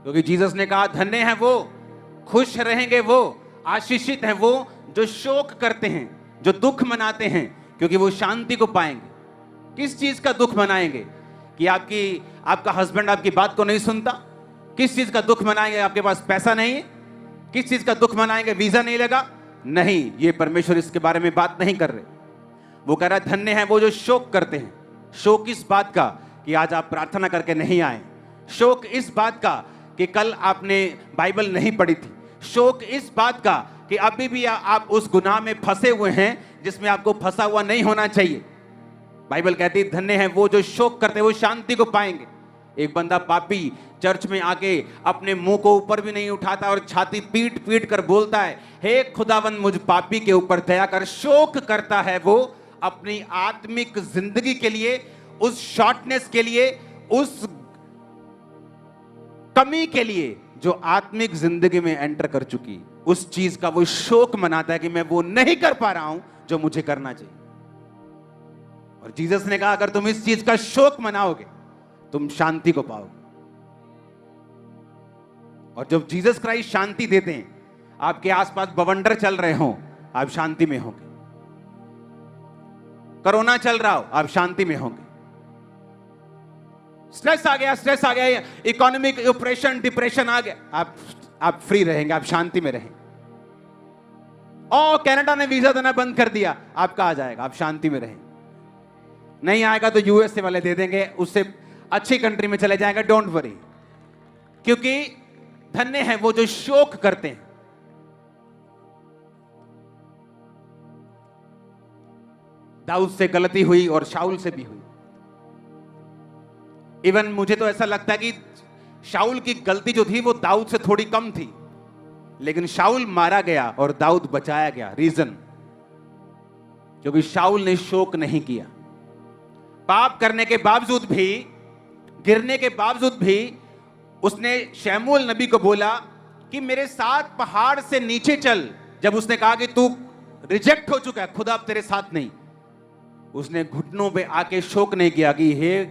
क्योंकि जीसस ने कहा धन्य है वो, खुश रहेंगे वो, आशीषित है वो जो शोक करते हैं, जो दुख मनाते हैं, क्योंकि वो शांति को पाएंगे। किस चीज का दुख मनाएंगे? कि आपका हस्बैंड आपकी बात को नहीं सुनता? किस चीज का दुख मनाएंगे? आपके पास पैसा नहीं है? किस चीज का दुख मनाएंगे? वीजा नहीं लगा? नहीं, ये परमेश्वर इसके बारे में बात नहीं कर रहे। वो कह रहा है धन्य है वो जो शोक करते हैं। शोक इस बात का कि आज आप प्रार्थना करके नहीं आए, शोक इस बात का कि कल आपने बाइबल नहीं पढ़ी थी, शोक इस बात का कि अभी भी आप उस गुनाह में फंसे हुए हैं जिसमें आपको फंसा हुआ नहीं होना चाहिए। बाइबल कहती है धन्य है वो जो शोक करते हैं, वो शांति को पाएंगे। एक बंदा पापी चर्च में आके अपने मुंह को ऊपर भी नहीं उठाता और छाती पीट पीट कर बोलता है, हे खुदावन मुझ पापी के ऊपर दया कर। शोक करता है वो अपनी आत्मिक जिंदगी के लिए, उस शॉर्टनेस के लिए, उस कमी के लिए जो आत्मिक जिंदगी में एंटर कर चुकी, उस चीज का वो शोक मनाता है कि मैं वो नहीं कर पा रहा हूं जो मुझे करना चाहिए। और जीसस ने कहा अगर तुम इस चीज का शोक मनाओगे तुम शांति को पाओगे। और जब जीसस क्राइस्ट शांति देते हैं, आपके आसपास बवंडर चल रहे हो, आप शांति में होंगे। कोरोना चल रहा हो, आप शांति में होंगे। स्ट्रेस आ गया, इकोनॉमिक ऑपरेशन, डिप्रेशन आ गया, आप फ्री रहेंगे, आप शांति में रहेंगे। कनाडा ने वीजा देना बंद कर दिया, आपका आ जाएगा, आप शांति में रहेंगे। नहीं आएगा तो यूएसए वाले दे देंगे, उससे अच्छी कंट्री में चले जाएगा, डोंट वरी। क्योंकि धन्य है वो जो शोक करते हैं। दाऊद से गलती हुई और शाऊल से भी हुई। इवन मुझे तो ऐसा लगता है कि शाऊल की गलती जो थी वो दाऊद से थोड़ी कम थी, लेकिन शाऊल मारा गया और दाऊद बचाया गया। रीजन, क्योंकि शाऊल ने शोक नहीं किया। पाप करने के बावजूद भी, गिरने के बावजूद भी उसने शमूएल नबी को बोला कि मेरे साथ पहाड़ से नीचे चल। जब उसने कहा कि तू रिजेक्ट हो चुका है, खुदा अब तेरे साथ नहीं, उसने घुटनों पे आके शोक नहीं किया कि हे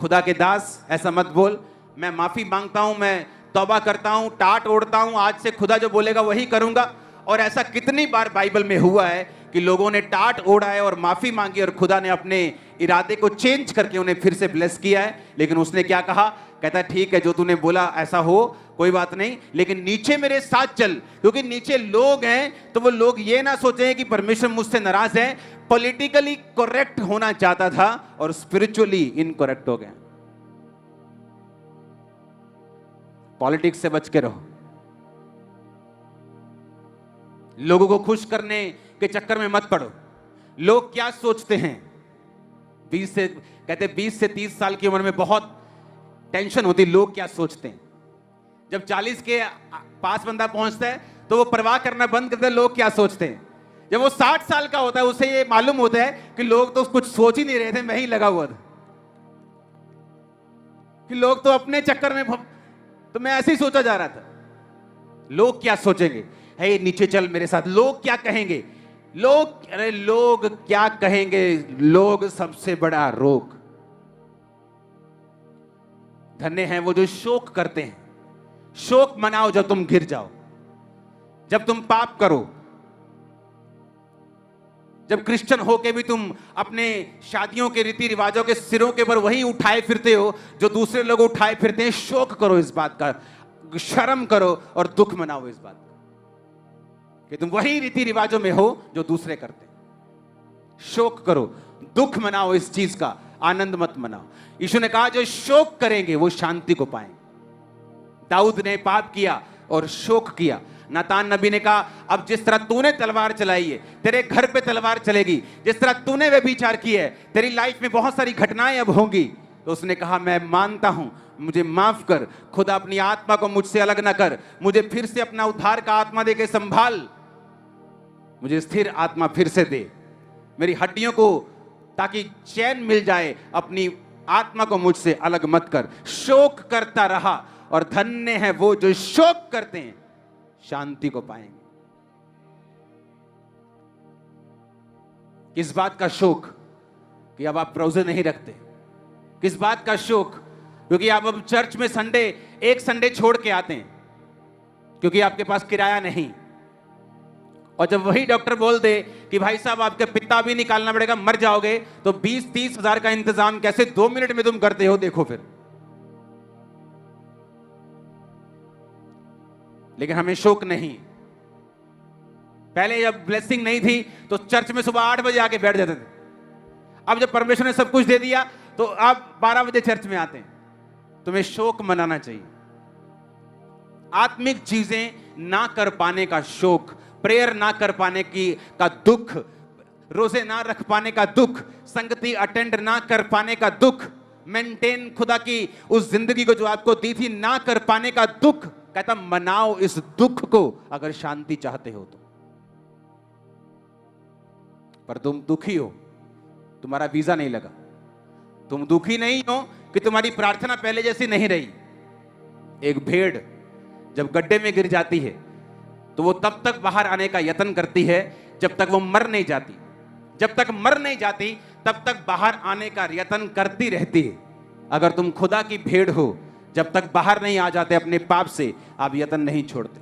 खुदा के दास ऐसा मत बोल, मैं माफी मांगता हूं, मैं तौबा करता हूं, टाट ओढ़ता हूं, आज से खुदा जो बोलेगा वही करूंगा। और ऐसा कितनी बार बाइबल में हुआ है कि लोगों ने टाट ओढ़ा है और माफी मांगी और खुदा ने अपने इरादे को चेंज करके उन्हें फिर से ब्लेस किया है। लेकिन उसने क्या कहा? कहता ठीक है, जो तूने बोला ऐसा हो, कोई बात नहीं, लेकिन नीचे मेरे साथ चल। क्योंकि नीचे लोग हैं तो वो लोग ये ना सोचें कि परमेश्वर मुझसे नाराज है। पॉलिटिकली करेक्ट होना चाहता था और स्पिरिचुअली इनकरेक्ट हो गया। पॉलिटिक्स से बच के रहो। लोगों को खुश करने के चक्कर में मत पड़ो। लोग क्या सोचते हैं? 20 से 30 साल की उम्र में बहुत टेंशन होती, लोग क्या सोचते हैं। जब 40 के पास बंदा पहुंचता है तो वो परवाह करना बंद करता है लोग क्या सोचते हैं। जब वो 60 साल का होता है उसे ये मालूम होता है कि लोग तो कुछ सोच ही नहीं रहे थे, मैं ही लगा हुआ था, कि लोग तो अपने चक्कर में, तो मैं ऐसे ही सोचा जा रहा था। लोग क्या सोचेंगे, है नीचे चल मेरे साथ, लोग क्या कहेंगे, लोग क्या कहेंगे, लोग सबसे बड़ा रोग। धन्य हैं वो जो शोक करते हैं। शोक मनाओ जब तुम गिर जाओ, जब तुम पाप करो, जब क्रिश्चियन होके भी तुम अपने शादियों के रीति रिवाजों के सिरों के ऊपर वही उठाए फिरते हो जो दूसरे लोग उठाए फिरते हैं। शोक करो इस बात का, शर्म करो और दुख मनाओ इस बात का कि तुम वही रीति रिवाजों में हो जो दूसरे करते हैं। शोक करो, दुख मनाओ, इस चीज का आनंद मत मनाओ। यीशु ने कहा जो शोक करेंगे वो शांति को पाएंगे। दाऊद ने पाप किया और शोक किया। नातान नबी ने कहा अब जिस तरह तूने तलवार चलाई है तेरे घर पे तलवार चलेगी, जिस तरह तूने व्यभिचार किया है तेरी लाइफ में बहुत सारी घटनाएं अब होंगी। तो उसने कहा मैं मानता हूं, मुझे माफ कर, खुदा अपनी आत्मा को मुझसे अलग ना कर, मुझे फिर से अपना उद्धार का आत्मा दे के संभाल, मुझे स्थिर आत्मा फिर से दे, मेरी हड्डियों को ताकि चैन मिल जाए, अपनी आत्मा को मुझसे अलग मत कर। शोक करता रहा और धन्य है वो जो शोक करते हैं, शांति को पाएंगे। किस बात का शोक? कि अब आप रोजे नहीं रखते। किस बात का शोक? क्योंकि आप अब चर्च में संडे एक संडे छोड़ के आते हैं क्योंकि आपके पास किराया नहीं, और जब वही डॉक्टर बोल दे कि भाई साहब आपके पित्ता भी निकालना पड़ेगा, मर जाओगे, तो 20-30 हजार का इंतजाम कैसे 2 मिनट में तुम करते हो, देखो फिर। लेकिन हमें शौक नहीं। पहले जब ब्लेसिंग नहीं थी तो चर्च में सुबह 8 बजे आके बैठ जाते थे। अब जब परमेश्वर ने सब कुछ दे दिया तो आप 12 बजे चर्च में आते हैं। तुम्हें शौक मनाना चाहिए। आत्मिक चीजें ना कर पाने का शौक, प्रेयर ना कर पाने का दुख, रोजे ना रख पाने का दुख, संगति अटेंड ना कर पाने का दुख, मेंटेन खुदा की उस जिंदगी को जो आपको दी थी ना कर पाने का दुख। कहता मनाओ इस दुख को अगर शांति चाहते हो तो। पर तुम दुखी हो, तुम्हारा वीजा नहीं लगा। तुम दुखी नहीं हो कि तुम्हारी प्रार्थना पहले जैसी नहीं रही। एक भेड़ जब गड्ढे में गिर जाती है तो वो तब तक बाहर आने का यत्न करती है जब तक वो मर नहीं जाती। जब तक मर नहीं जाती तब तक बाहर आने का यत्न करती रहती है। अगर तुम खुदा की भेड़ हो, जब तक बाहर नहीं आ जाते अपने पाप से, आप यत्न नहीं छोड़ते,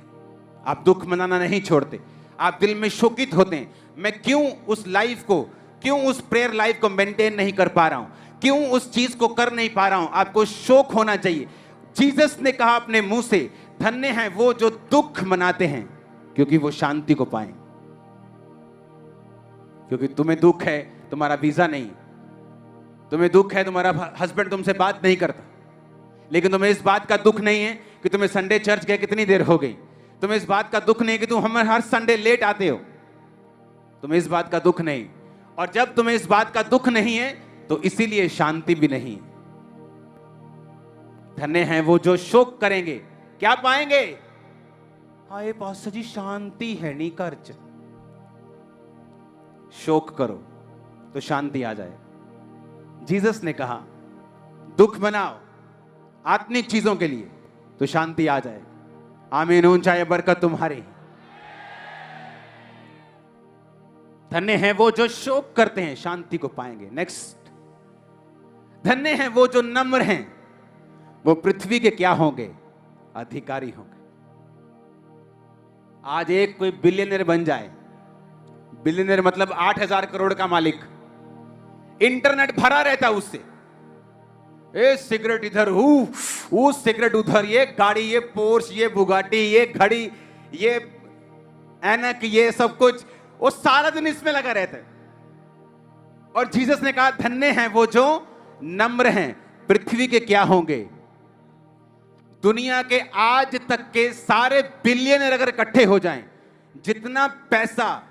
आप दुख मनाना नहीं छोड़ते, आप दिल में शोकित होते हैं, मैं क्यों उस लाइफ को, क्यों उस प्रेयर लाइफ को मेंटेन नहीं कर पा रहा हूं, क्यों उस चीज को कर नहीं पा रहा हूं। आपको शौक होना चाहिए। जीसस ने कहा अपने मुंह से, धन्य हैं वो जो दुख मनाते हैं क्योंकि वो शांति को पाएं। क्योंकि तुम्हें दुख है तुम्हारा वीजा नहीं, तुम्हें दुख है तुम्हारा हस्बैंड तुमसे बात नहीं करता, लेकिन तुम्हें इस बात का दुख नहीं है कि तुम्हें संडे चर्च गए कितनी देर हो गई। तुम्हें इस बात का दुख नहीं कि तुम हर संडे लेट आते हो। तुम्हें इस बात का दुख नहीं। और जब तुम्हें इस बात का दुख नहीं है तो इसीलिए शांति भी नहीं। धन्य हैं वो जो शोक करेंगे, क्या पाएंगे? हाय पास्टर जी शांति है नहीं कर्ज। शोक करो तो शांति आ जाए। जीसस ने कहा दुख मनाओ आत्मिक चीजों के लिए तो शांति आ जाए। आमीन। ऊंचाई बरकत तुम्हारी। धन्य हैं वो जो शोक करते हैं शांति को पाएंगे। नेक्स्ट, धन्य हैं वो जो नम्र हैं, वो पृथ्वी के क्या होंगे? अधिकारी होंगे। आज एक कोई बिलियनर बन जाए, बिलियनर मतलब 8,000 करोड़ का मालिक, इंटरनेट भरा रहता उससे, ये सिगरेट इधर, वो सिगरेट उधर, ये गाड़ी, ये पोर्श, ये बुगाटी, ये घड़ी, ये ऐनक, ये सब कुछ, वो सारा दिन इसमें लगा रहता है। और जीसस ने कहा धन्य हैं वो जो नम्र हैं, पृथ्वी के क्या होंगे? दुनिया के आज तक के सारे बिलियनर अगर इकट्ठे हो जाएं, जितना पैसा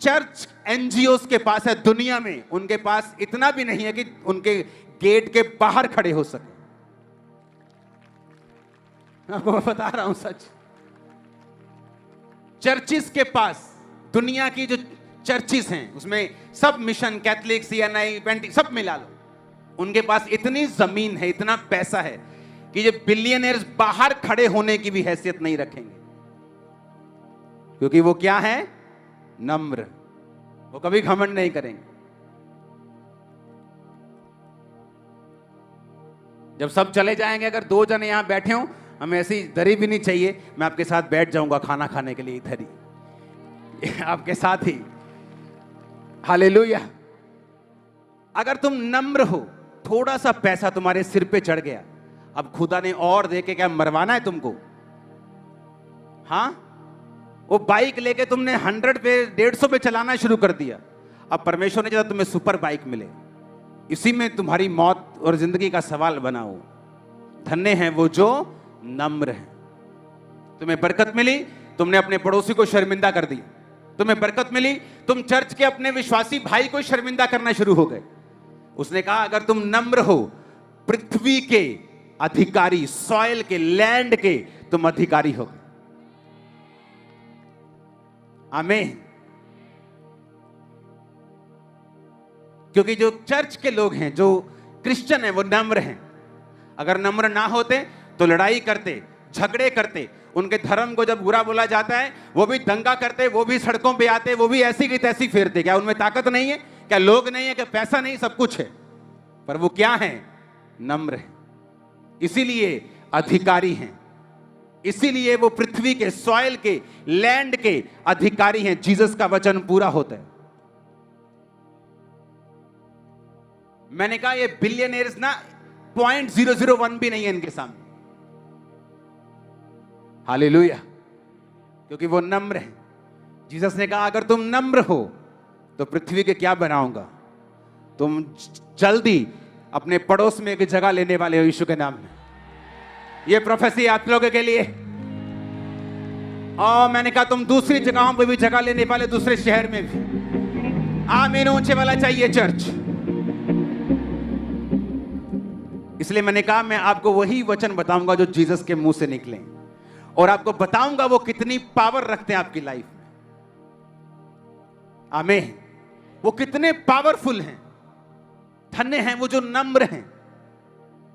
चर्च एनजीओस के पास है दुनिया में, उनके पास इतना भी नहीं है कि उनके गेट के बाहर खड़े हो सके। आपको मैं बता रहा हूं सच। चर्चिस के पास, दुनिया की जो चर्चिस हैं उसमें सब मिशन, कैथलिक, CNI, पेंटी सब मिला लो, उनके पास इतनी जमीन है, इतना पैसा है कि ये बिलियनर्स बाहर खड़े होने की भी हैसियत नहीं रखेंगे। क्योंकि वो क्या है? नम्र। वो कभी घमंड नहीं करेंगे। जब सब चले जाएंगे, अगर 2 जने यहां बैठे हो, हमें ऐसी दरी भी नहीं चाहिए, मैं आपके साथ बैठ जाऊंगा खाना खाने के लिए इधर ही आपके साथ ही। हालेलुया। अगर तुम नम्र हो, थोड़ा सा पैसा तुम्हारे सिर पे चढ़ गया, अब खुदा ने और देके क्या मरवाना है तुमको? हां, वो बाइक लेके तुमने 100 पे 150 पे चलाना शुरू कर दिया, अब परमेश्वर ने चाहा तुम्हें सुपर बाइक मिले, इसी में तुम्हारी मौत और जिंदगी का सवाल बनाओ। धन्य हैं वो जो नम्र हैं। तुम्हें बरकत मिली, तुमने अपने पड़ोसी को शर्मिंदा कर दिया। तुम्हें बरकत मिली, तुम चर्च के अपने विश्वासी भाई को शर्मिंदा करना शुरू हो गए। उसने कहा अगर तुम नम्र हो, पृथ्वी के अधिकारी, सॉइल के, लैंड के तुम अधिकारी हो गए। आमीन। क्योंकि जो चर्च के लोग हैं, जो क्रिश्चियन हैं, वो नम्र हैं। अगर नम्र ना होते तो लड़ाई करते, झगड़े करते, उनके धर्म को जब बुरा बोला जाता है वो भी दंगा करते, वो भी सड़कों पे आते, वो भी ऐसी की तैसी फेरते। क्या उनमें ताकत नहीं है? क्या लोग नहीं है? क्या पैसा नहीं? सब कुछ है, पर वो क्या है? नम्र है। इसीलिए अधिकारी हैं। इसीलिए वो पृथ्वी के, सॉइल के, लैंड के अधिकारी हैं। जीसस का वचन पूरा होता है। मैंने कहा ये बिलियनियर्स ना 0.001 भी नहीं है इनके सामने। हालेलुया, क्योंकि वो नम्र है। जीसस ने कहा अगर तुम नम्र हो तो पृथ्वी के क्या बनाऊंगा। तुम जल्दी अपने पड़ोस में एक जगह लेने वाले हो यीशु के नाम में। ये प्रोफेसी आप लोगों के लिए। और मैंने कहा तुम दूसरी जगहों पे भी जगह लेने वाले, दूसरे शहर में भी। आमीन ऊंचे वाला चाहिए चर्च। इसलिए मैंने कहा मैं आपको वही वचन बताऊंगा जो जीसस के मुंह से निकले, और आपको बताऊंगा वो कितनी पावर रखते हैं आपकी लाइफ में। आमीन। वो कितने पावरफुल हैं। धन्य हैं वो जो नम्र हैं,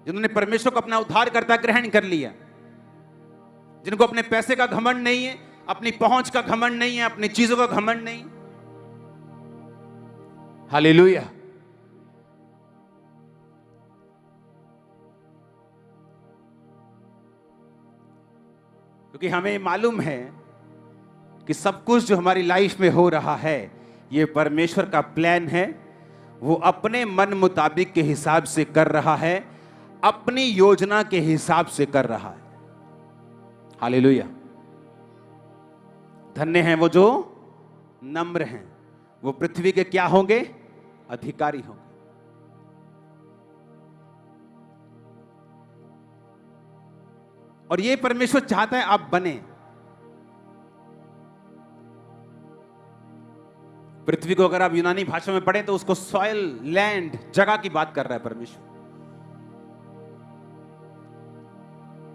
जिन्होंने परमेश्वर को अपना उद्धारकर्ता ग्रहण कर लिया, जिनको अपने पैसे का घमंड नहीं है, अपनी पहुंच का घमंड नहीं है, अपनी चीजों का घमंड नहीं। हालेलुया। क्योंकि हमें मालूम है कि सब कुछ जो हमारी लाइफ में हो रहा है ये परमेश्वर का प्लान है। वो अपने मन मुताबिक के हिसाब से कर रहा है, अपनी योजना के हिसाब से कर रहा है। हालेलुया। धन्य हैं वो जो नम्र हैं, वो पृथ्वी के क्या होंगे? अधिकारी होंगे। और ये परमेश्वर चाहता है आप बने। पृथ्वी को अगर आप यूनानी भाषा में पढ़ें तो उसको सॉइल, लैंड, जगह की बात कर रहा है परमेश्वर।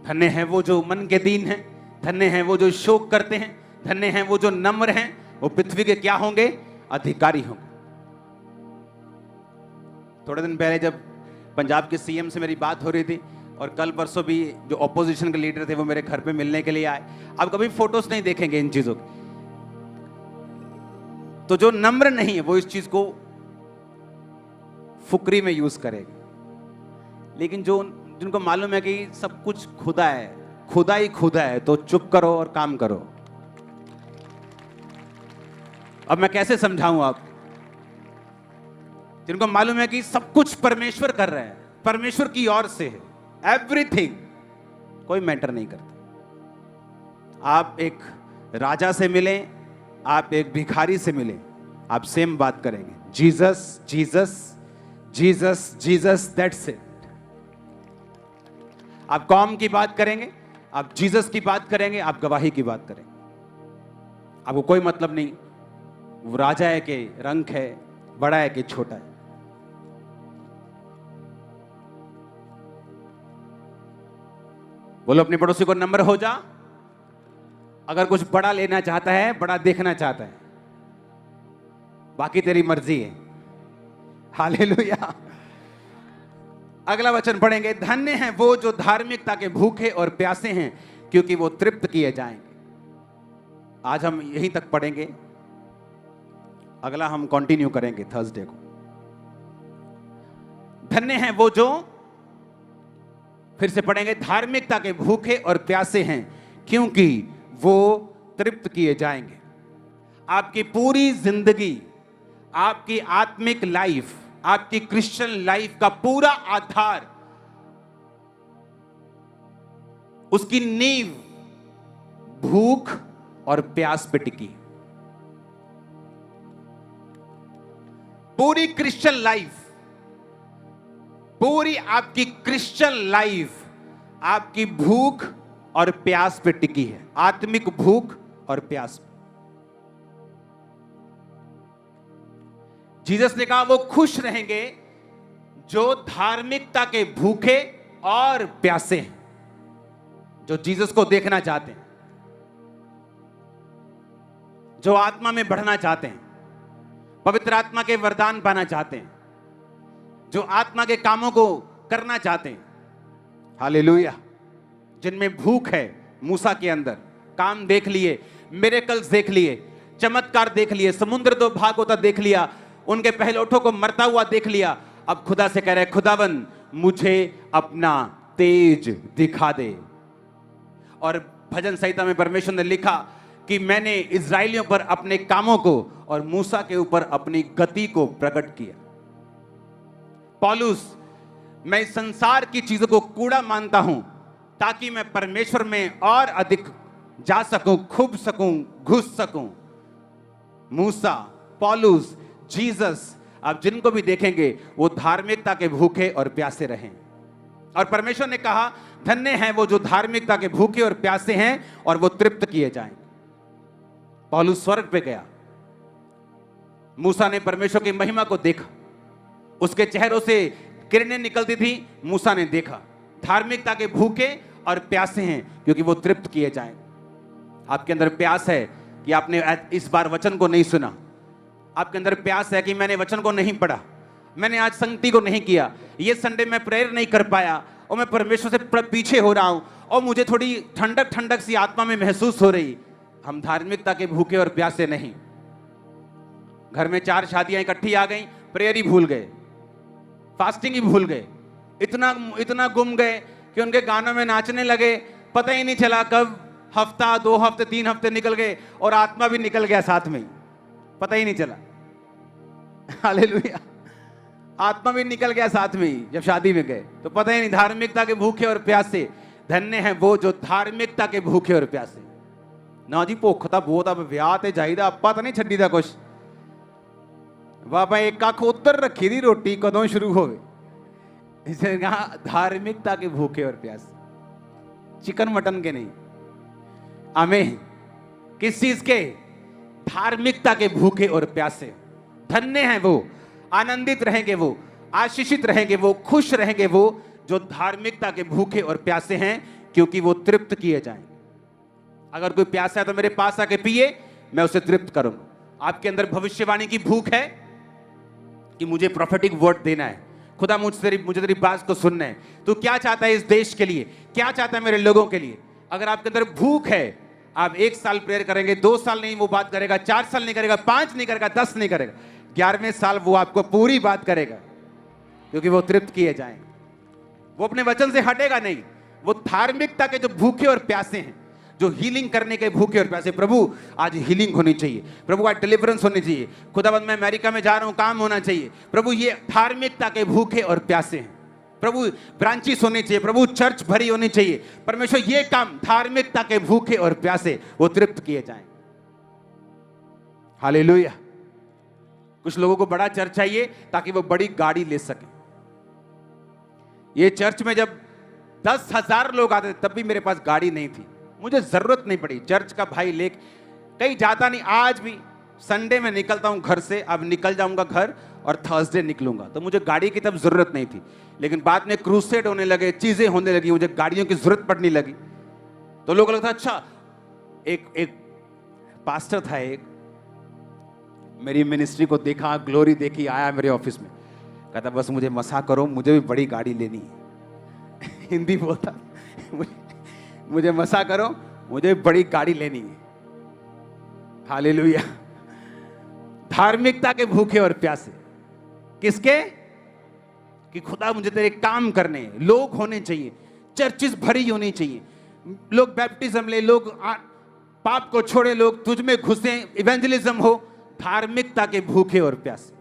धन्य हैं वो जो मन के दीन हैं, धन्य हैं वो जो शोक करते हैं, धन्य हैं वो जो नम्र हैं, वो पृथ्वी के क्या होंगे? अधिकारी होंगे। थोड़े दिन पहले जब पंजाब के सीएम से मेरी बात हो रही थी, और कल परसों भी जो ऑपोजिशन के लीडर थे वो मेरे घर पे मिलने के लिए आए। आप कभी फोटोज नहीं देखेंगे इन चीजों की। तो जो नम्र नहीं है वो इस चीज को फुकरी में यूज करेगा, लेकिन जो जिनको मालूम है कि सब कुछ खुदा है, खुदा ही खुदा है, तो चुप करो और काम करो। अब मैं कैसे समझाऊं आप जिनको मालूम है कि सब कुछ परमेश्वर कर रहे हैं, परमेश्वर की ओर से है, एवरीथिंग, कोई मैटर नहीं करता। आप एक राजा से मिलें, आप एक भिखारी से मिलें, आप सेम बात करेंगे, Jesus Jesus Jesus Jesus, that's it. आप कौम की बात करेंगे, आप जीसस की बात करेंगे, आप गवाही की बात करेंगे। आपको कोई मतलब नहीं वो राजा है कि रंग है, बड़ा है कि छोटा है। बोलो अपने पड़ोसी को नम्र हो जा। अगर कुछ बड़ा लेना चाहता है, बड़ा देखना चाहता है, बाकी तेरी मर्जी है। हालेलुया। अगला वचन पढ़ेंगे, धन्य हैं वो जो धार्मिकता के भूखे और प्यासे हैं, क्योंकि वो तृप्त किए जाएंगे। आज हम यहीं तक पढ़ेंगे, अगला हम कंटिन्यू करेंगे थर्सडे को। धन्य हैं वो जो, फिर से पढ़ेंगे, धार्मिकता के भूखे और प्यासे हैं, क्योंकि वो तृप्त किए जाएंगे। आपकी पूरी जिंदगी, आपकी आत्मिक लाइफ, आपकी क्रिश्चियन लाइफ का पूरा आधार, उसकी नींव भूख और प्यास पे टिकी। पूरी क्रिश्चियन लाइफ, पूरी आपकी क्रिश्चियन लाइफ आपकी भूख और प्यास पे टिकी है, आत्मिक भूख और प्यास। जीसस ने कहा वो खुश रहेंगे जो धार्मिकता के भूखे और प्यासे हैं, जो जीसस को देखना चाहते हैं, जो आत्मा में बढ़ना चाहते हैं, पवित्र आत्मा के वरदान पाना चाहते हैं, जो आत्मा के कामों को करना चाहते हैं। हालेलुया। जिनमें भूख है। मूसा के अंदर काम देख लिए, मिरेकल्स देख लिए, चमत्कार देख लिए, समुद्र दो भाग होता देख लिया, उनके पहलौठों को मरता हुआ देख लिया। अब खुदा से कह रहे, खुदावन मुझे अपना तेज दिखा दे। और भजन संहिता में परमेश्वर ने लिखा कि मैंने इजराइलियों पर अपने कामों को और मूसा के ऊपर अपनी गति को प्रकट किया। पौलुस, मैं इस संसार की चीजों को कूड़ा मानता हूं ताकि मैं परमेश्वर में और अधिक जा सकूं, खूब सकूं, घुस सकूं। मूसा, पौलुस, जीसस, आप जिनको भी देखेंगे वो धार्मिकता के भूखे और प्यासे रहें। और परमेश्वर ने कहा धन्य हैं वो जो धार्मिकता के भूखे और प्यासे हैं और वो तृप्त किए जाएंगे। पौलुस स्वर्ग पे गया, मूसा ने परमेश्वर की महिमा को देखा, उसके चेहरों से किरणें निकलती थी, मूसा ने देखा धार्मिकता के भूखे और प्यासे हैं क्योंकि वो तृप्त किए जाएं। आपके अंदर प्यास है कि आपने इस बार वचन को नहीं सुना, आपके अंदर प्यास है कि मैंने वचन को नहीं पढ़ा, मैंने आज संगति को नहीं किया, ये संडे मैं प्रेयर नहीं कर पाया और मैं परमेश्वर से पीछे हो रहा हूं और मुझे थोड़ी ठंडक ठंडक सी आत्मा में महसूस हो रही। हम धार्मिकता के भूखे और प्यासे नहीं। घर में 4 शादियां इकट्ठी आ गई, प्रेयर ही भूल गए, फास्टिंग ही भूल गए, इतना गुम गए कि उनके गानों में नाचने लगे, पता ही नहीं चला कब हफ्ता, 2 हफ्ते, 3 हफ्ते निकल गए और आत्मा भी निकल गया साथ में, पता ही नहीं चला। हालेलुया, आत्मा भी निकल गया साथ में ही जब शादी में गए, तो पता ही नहीं। धार्मिकता के भूखे और प्यासे, धन्य हैं वो जो धार्मिकता के भूखे और प्यासे। ना जी भुख तां बहुत, अब विआह ते जाईदा, आपां तां नहीं छड्डी दा कुछ। बाबा एक अख उधर रखी दी, रोटी कदों शुरू होवे। इसने कहा धार्मिकता के भूखे और प्यासे, चिकन मटन के नहीं। आमीन। किस चीज के? धार्मिकता के भूखे और प्यासे। धन्य हैं वो, आनंदित रहेंगे वो, आशीषित रहेंगे वो, खुश रहेंगे वो जो धार्मिकता के भूखे और प्यासे हैं, क्योंकि वो तृप्त किए जाएंगे। अगर कोई प्यासा है तो मेरे पास आके पिए, मैं उसे तृप्त करूंगा। आपके अंदर भविष्यवाणी की भूख है कि मुझे प्रोफेटिक वर्ड देना है, खुदा मुझे तेरी बात को सुनना है, तू क्या चाहता है इस देश के लिए, क्या चाहता है मेरे लोगों के लिए। अगर आपके अंदर भूख है, आप 1 साल प्रेयर करेंगे, 2 साल नहीं वो बात करेगा, 4 साल नहीं करेगा, 5 नहीं करेगा, 10 नहीं करेगा, 11वें साल वो आपको पूरी बात करेगा, क्योंकि वो तृप्त किए जाएंगे। वो अपने वचन से हटेगा नहीं। वो धार्मिकता के जो भूखे और प्यासे हैं, जो हीलिंग करने के भूखे और प्यासे, प्रभु आज हीलिंग होनी चाहिए, प्रभु आज डिलीवरेंस होनी चाहिए, खुदाबंद मैं अमेरिका में जा रहा हूं, काम होना चाहिए, प्रभु ये धार्मिकता के भूखे और प्यासे हैं। प्रभु ब्रांचेस होनी चाहिए, प्रभु चर्च भरी होनी चाहिए। परमेश्वर ये काम धार्मिकता के भूखे और प्यासे वो तृप्त किए जाएं। हालेलुया। कुछ लोगों को बड़ा चर्च चाहिए ताकि वो बड़ी गाड़ी ले सके। ये चर्च में जब 10,000 लोग आते थे तब भी मेरे पास गाड़ी नहीं थी, मुझे जरूरत नहीं पड़ी चर्च का भाई ले, कहीं जाता नहीं। आज भी संडे में निकलता हूं घर से, अब निकल जाऊंगा घर और थर्सडे निकलूंगा, तो मुझे गाड़ी की तब जरूरत नहीं थी। लेकिन बाद में क्रूसेड होने लगे, चीजें होने लगी, मुझे गाड़ियों की जरूरत पड़ने लगी, तो लोगों को लगता अच्छा। एक पास्टर था, एक मेरी मिनिस्ट्री को देखा, ग्लोरी देखी, आया मेरे ऑफिस में, कहता बस मुझे मसा करो, मुझे भी बड़ी गाड़ी लेनी है। हिंदी बोलता, मुझे मसा करो, मुझे बड़ी गाड़ी लेनी है। हालेलुया। धार्मिकता के भूखे और प्यासे, किसके? कि खुदा मुझे तेरे काम करने, लोग होने चाहिए, चर्चेस भरी होनी चाहिए, लोग बैप्टिज्म ले, लोग पाप को छोड़े, लोग तुझ में घुसे, इवेंजलिज्म हो। धार्मिकता के भूखे और प्यासे।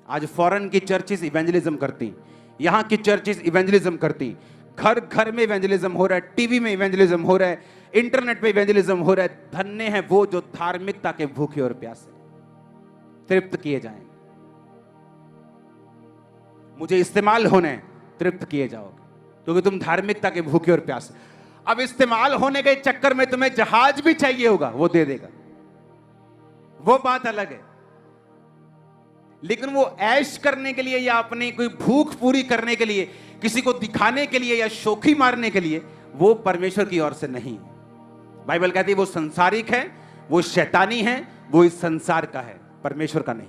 आज फॉरेन की चर्चेस इवेंजलिज्म करती, यहां की चर्चेस इवेंजलिज्म करती, घर घर में इवेंजलिज्म हो रहा है, टीवी में इवेंजलिज्म हो रहा है, इंटरनेट पे इवेंजलिज्म हो रहा है। धन्य है वो जो धार्मिकता के भूखे और प्यासे, तृप्त किए जाएंगे। मुझे इस्तेमाल होने, तृप्त किए जाओगे, क्योंकि तुम धार्मिकता के भूखे और प्यासे। अब इस्तेमाल होने के चक्कर में तुम्हें जहाज भी चाहिए होगा, वो दे देगा, वो बात अलग है। लेकिन वो ऐश करने के लिए या अपनी कोई भूख पूरी करने के लिए, किसी को दिखाने के लिए या शोखी मारने के लिए, वो परमेश्वर की ओर से नहीं। बाइबल कहती है वो संसारिक है, वो शैतानी है, वो इस संसार का है, परमेश्वर का नहीं।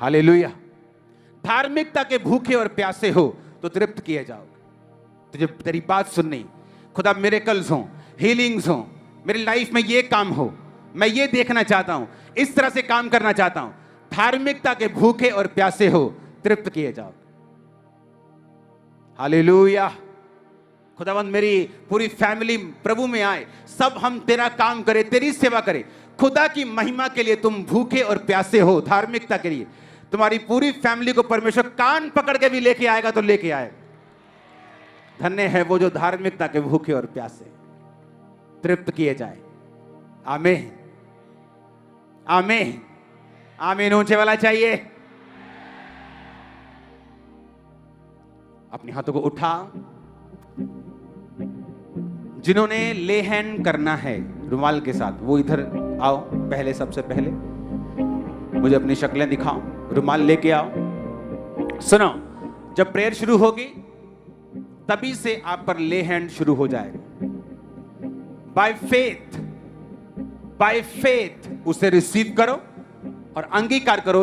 हालेलुया। धार्मिकता के भूखे और प्यासे हो तो तृप्त किए जाओगे। तुझे तेरी बात सुननी, खुदा मिरेकल्स हो, हीलिंग्स हो, मेरी लाइफ में ये काम हो, मैं ये देखना चाहता हूं, इस तरह से काम करना चाहता हूं। धार्मिकता के भूखे और प्यासे हो, तृप्त किए जाओ। हालेलुया। खुदावंद मेरी पूरी फैमिली प्रभु में आए, सब हम तेरा काम करें, तेरी सेवा करें। खुदा की महिमा के लिए तुम भूखे और प्यासे हो, धार्मिकता के लिए। तुम्हारी पूरी फैमिली को परमेश्वर कान पकड़ के भी लेके आएगा तो लेके आए। धन्य है वो जो धार्मिकता के भूखे और प्यासे तृप्त किए जाए। आमीन आमीन आमीन। ऊंचे वाला चाहिए। अपने हाथों को उठा। जिन्होंने ले हैंड करना है रुमाल के साथ, वो इधर आओ। पहले, सबसे पहले मुझे अपनी शक्लें दिखाओ, रुमाल लेके आओ। सुनो, जब प्रेयर शुरू होगी तभी से आप पर ले हैंड शुरू हो जाएगा। बाय फेथ उसे रिसीव करो और अंगीकार करो।